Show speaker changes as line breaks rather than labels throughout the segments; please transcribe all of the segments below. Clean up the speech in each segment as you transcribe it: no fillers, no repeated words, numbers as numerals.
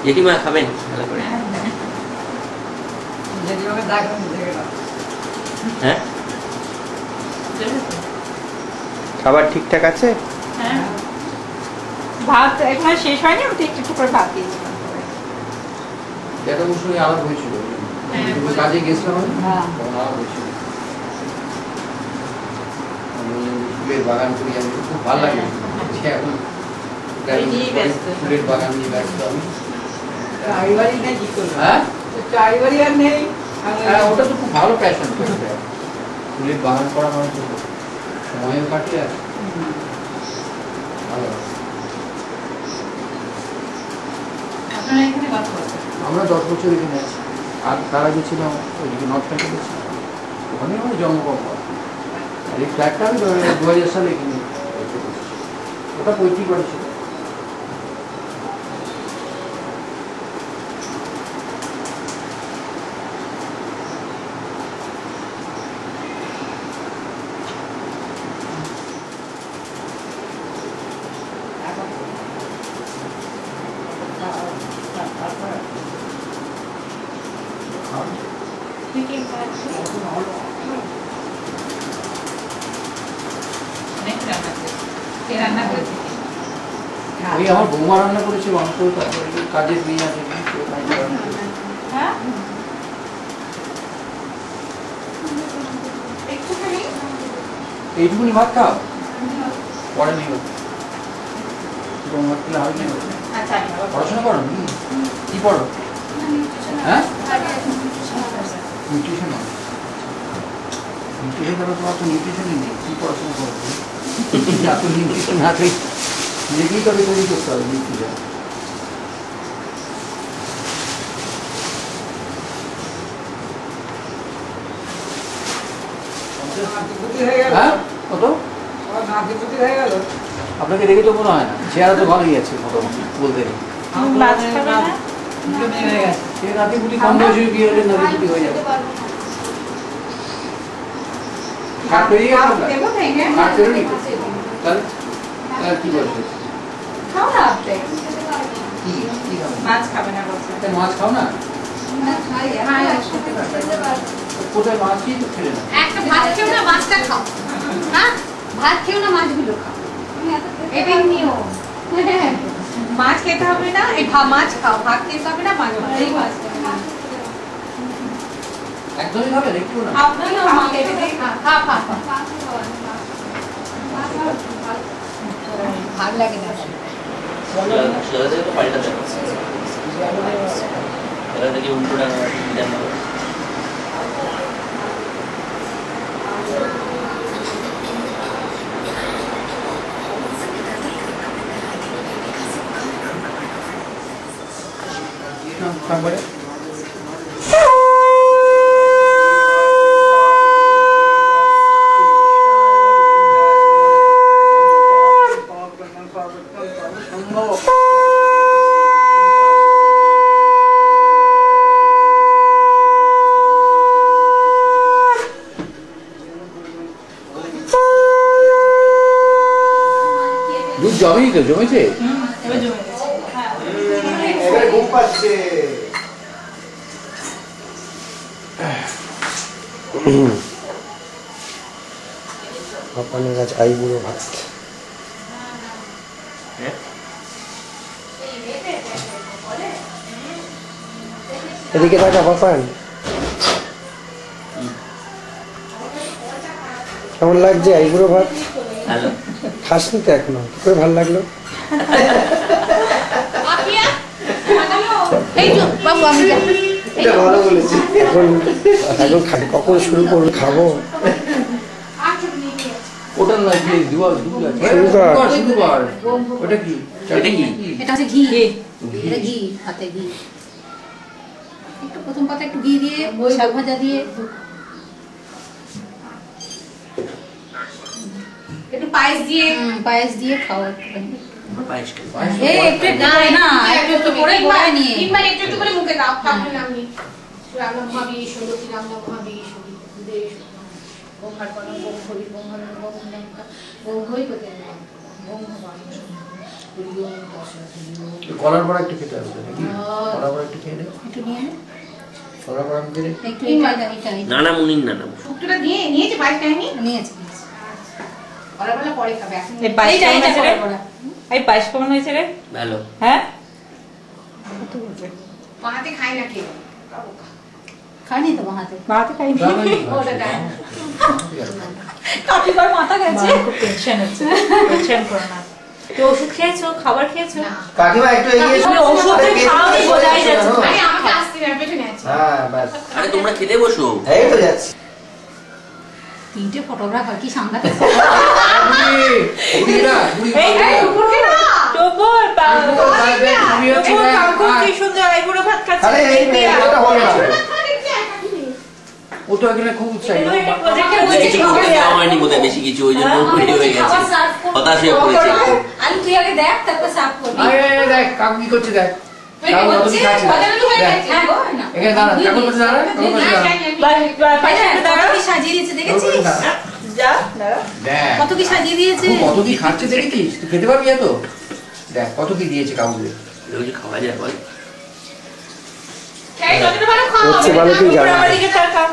জেঠিমা খাবেন ভালো করে? হ্যাঁ, খাবার ঠিকঠাক আছে?
হ্যাঁ, ভাত এখন শেষ হয়নি, আমি একটু একটু করে ভাত দিয়েছিলাম।
যেটা মুসুরি আলাদা হয়েছিল, কাজে গেছিলাম আলাদা হয়েছিল। ফুলের বাগান করি আমি, খুব ভালো লাগে। এখন ফুলের বাগান নিয়ে ব্যস্ত আমি। হ্যাঁ, ওটা তো খুব ভালো প্যাশন। ফুলের বাগান করা মানে তো সময়ও কাটে আর ভালো। আমরা 10 বছর এখানে আছি। আর তার আগে ছিলাম ওইদিকে নর্থ ক্যান্টারে ছিলাম, ওখানে আমার জন্মকর্ম। আর এই ফ্ল্যাটটা আমি 2000 সালে এখানে, ওটা পৈতৃক বাড়ি ছিল। ওই আমার বৌমা রান্না করেছে মাংস, তারপরে কাজের মেয়ে আছে এইটুকুনি ভাত খাও, পরে নিও। ভাত খেলে হবে না। পড়াশোনা করো? কি পড়ো? হ্যাঁ, নিউট্রিশন। নিউট্রিশন করো, তোমার তো নিউট্রিশনই নেই, কি পড়াশোনা করো? এত নিউট্রিশন না খাই নিজেকেই তবে তৈরি করতে হবে নিউট্রিশন। হ্যাঁ, কত আপনাকে দেখে তো মনে হয় না, চেহারা তো ভালোই আছে মোটামুটি বলতে গেলে। নাতিপুতি কম বয়সে বিয়ে হলে নাতিপুতি হয়ে যাবে। কাট পেরিয়ে গেছে, কাট পেরোনি তাহলে কি বলছে? মাছ খাবে না, মাছ খাও না? কোথায় মাছই তো খেলে না।
একটা ভাত খেও না, মাছটা খাও। হ্যাঁ, ভাত খেও না, মাছগুলো খাও। এটাই নিও। মাছ খেতে হবে না, এই মাছ খাও, ভাত খেতে হবে না, মাছ খাও। এই মাছ
একদমই খাবে না, একটু না।
আপনিও মা কেটে দে, খা খা খা। ভালো লাগে না।
সেটা তো পাল্টাতে হবে, এটা থেকে উল্টোটা দেন না।
তারপরে দুধ জমেই তো জমেছে, এবারে ঘুম পাচ্ছে।
পাপানের কাছে আইবুড়ো ভাত। এদিকে দেখা পাপান, কেমন লাগছে আইবুড়ো ভাত? খাসনি তো এখনো, কি করে ভালো লাগলো? ভালো বলেছি। এখন এখন কখন শুরু করবো খাবো?
ওটা নয়, ওটা কি?
এটা হচ্ছে ঘি। এটা ঘি, হাতে ঘি। একটু প্রথম পাতা একটু ঘি দিয়ে, শাক ভাজা দিয়ে, একটু পায়েস দিয়ে, পায়েস দিয়ে খাও একটুখানি।
পায়েস
এই একটু না, একটু একটু করে নিয়ে,
একটু একটু করে মুখে দাও, কাপড় নামিয়ে।
কলার বড়া একটু খেতে হবে নাকি? কলার বড়া একটু খেয়ে নে।
একটু নিয়ে নে।
কলার বড়া মুখে নে।
একটু এটা
নানা মুনির নানা
শুক্তোটা দিয়ে নিয়েছে বাইশ টাইমে নিয়েছে কলার বড়া পরে খাবে এখন
এই বাইশ
এইটা
কেমন হয়েছে রে?
কলার বড়া।
এই পায়েস কেমন হয়েছে রে?
ভালো।
হ্যাঁ
বাহাতে খাই না কেউ খাইনি তো বাহাতে
মাতে খাইনি।
ওটা খাই
কাকিবার মাথা গেছে। খুব টেনশন হচ্ছে। টেনশন করো না। তো ওষুধ খেয়েছো, খাবার খেয়েছো?
না
কাকিমা একটু এগিয়ে এসো।
তুমি ওষুধ খাওয়ানি বোঝাই যাচ্ছে।
আরে আমাকে আসতে হবে পেছনে আছে
হ্যাঁ বাস
আরে তোমরা খেতে বসো।
এই তো যাচ্ছি।
তিনটে ফটোগ্রাফার কি সাংঘাতে
এই টুকুর না। টুকুর টুকুর কাকু কি সুন্দর আইবুড়ো ভাত খাচ্ছে।
আরে এই এটা হলো না।
ও তো এখানে খুব উৎসাহী।
কিছু করতে দেওয়া হয়নি বোধহয় বেশি কিছু, ওই জন্য রেডি হয়ে গেছে, হতাশ হয়ে পড়েছে একটু।
আলু তুই আগে দেখ তারপর সাফ করবি
আরে দেখ কাকু কি করছে দেখ। কাকু কত কি খাচ্ছে। এখানে দাঁড়া, কাকু করছে দাঁড়া, কাকু করছে দাঁড়া।
কত কি সাজিয়ে দিয়েছে দেখেছিস
যা দাঁড়া।
দেখ
কত কি সাজিয়ে দিয়েছে
ও কত কি খাচ্ছে দেখেছিস? তুই খেতে পারবি এত? দেখ কত কি দিয়েছে কাকুকে।
ওই যে খাওয়া যায় বল।
হচ্ছে ভালো কেউ জানে না।
আমাদেরকে টাকা।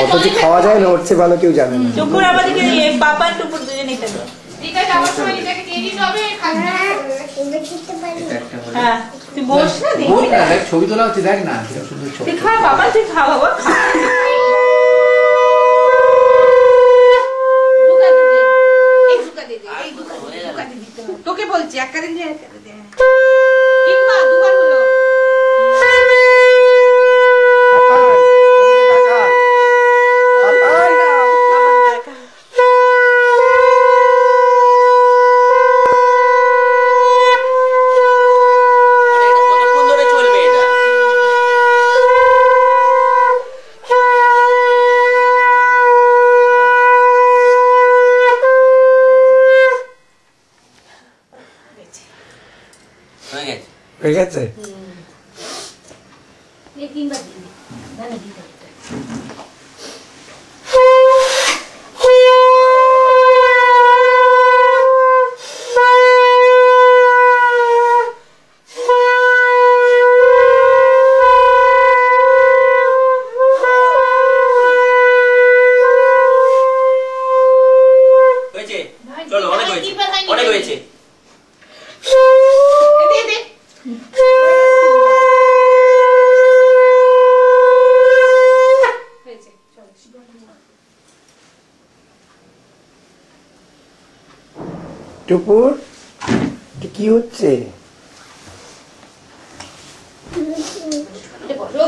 কত যে খাওয়া যায় না হচ্ছে ভালো কেউ জানে না।
টুকুর আমাদেরকে এই পাপা টুকুর দুজনেই দেবে।
দিদা যাওয়ার সময় দিদাকে দিয়ে দিতে হবে খালি
হ্যাঁ তুই বস না দেখি।
বল না, দেখ ছবি তোলা হচ্ছে দেখ না, কি সুন্দর ছবি।
তুই খা বাবা, তুই খা বাবা।
তোকে বলছি একটা দিন কিংবা দুবার হলো
আরে এটা কতক্ষণ ধরে চলবে এটা? হয়ে গেছে।
হয়ে গেছে?
এই তিনবার দিন জানি দিতে
হয়েছে? চলো, অনেক হয়েছে, অনেক হয়েছে।
টুকুর কি হচ্ছে?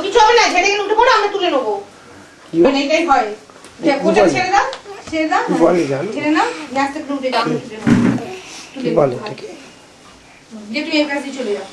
কিছু হবে না ছেড়ে গেলে উঠে পড়ো আমরা তুলে নেবো
কি হচ্ছে?
এটাই হয় ওটা ছেড়ে দাও ছেড়ে দাও
কি বলে জানো?
ছেড়ে নাও গ্যাস থেকে উঠে যাও আমি তুলে নেবো
কি বলে এটাকে?
যে তুই এর কাছে চলে যাও